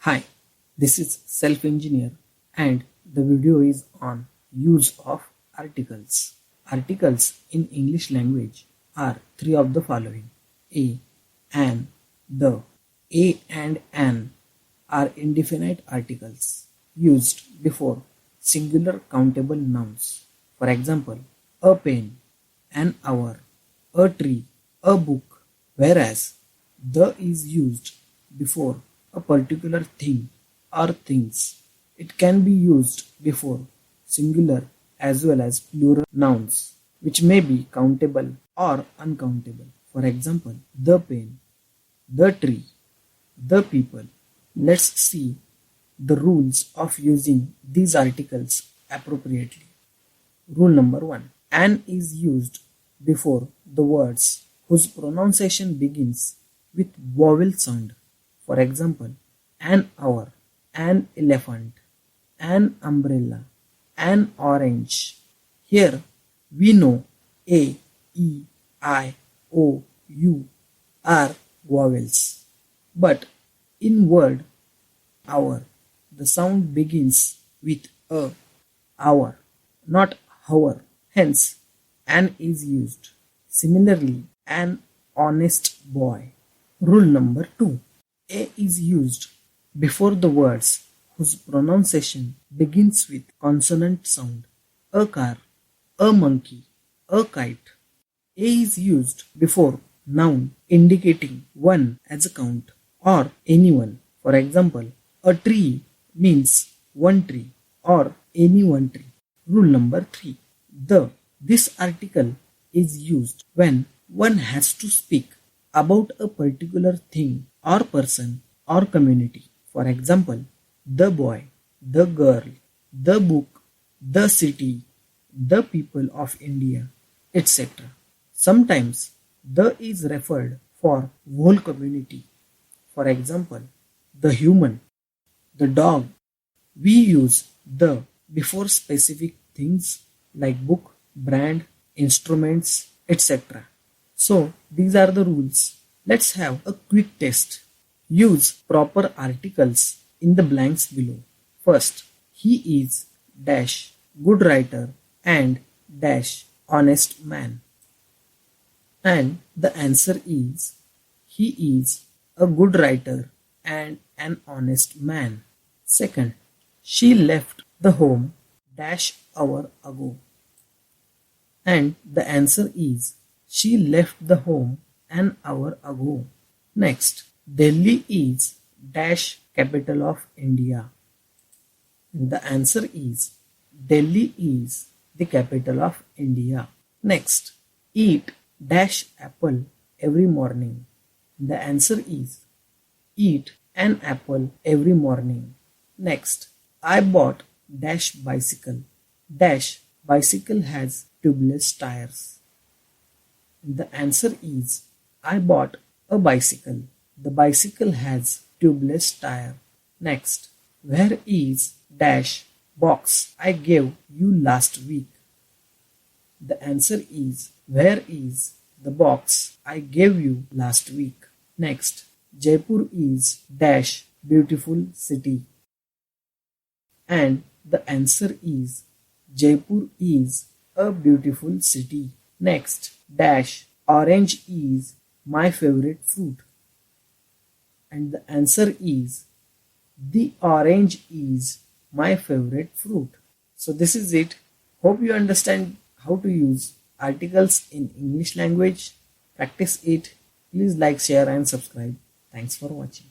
Hi, this is Self Engineer and the video is on use of articles. Articles in English language are three of the following: a, an, the. A and an are indefinite articles used before singular countable nouns. For example, a pen, an hour, a tree, a book, whereas the is used before a particular thing or things. It can be used before singular as well as plural nouns, which may be countable or uncountable. For example, the pen, the tree, the people. Let's see the rules of using these articles appropriately. Rule number 1. An is used before the words whose pronunciation begins with vowel sound. For example, an hour, an elephant, an umbrella, an orange. Here we know A, E, I, O, U are vowels. But in word hour, the sound begins with a, hour, not hour. Hence, an is used. Similarly, an honest boy. Rule number 2. A is used before the words whose pronunciation begins with consonant sound. A car, a monkey, a kite. A is used before noun indicating one as a count or anyone. For example, a tree means one tree or any one tree. Rule number 3. The. This article is used when one has to speak about a particular thing or person or community. For example, the boy, the girl, the book, the city, the people of India, etc. Sometimes the is referred for whole community. For example, the human, the dog. We use the before specific things like book, brand, instruments, etc. So these are the rules. Let's have a quick test. Use proper articles in the blanks below. First, he is dash good writer and dash honest man. And the answer is he is a good writer and an honest man. Second, she left the home dash hour ago. And the answer is she left the home an hour ago. Next, Delhi is dash capital of India. And the answer is Delhi is the capital of India. Next, eat dash apple every morning. The answer is eat an apple every morning. Next, I bought dash bicycle. Dash bicycle has tubeless tires. The answer is I bought a bicycle. The bicycle has tubeless tire. Next, where is dash box I gave you last week? The answer is where is the box I gave you last week? Next, Jaipur is dash beautiful city. And the answer is Jaipur is a beautiful city. Next, dash orange is my favorite fruit. And the answer is the orange is my favorite fruit. So this is it. Hope you understand how to use articles in English language. Practice it. Please like, share and subscribe. Thanks for watching.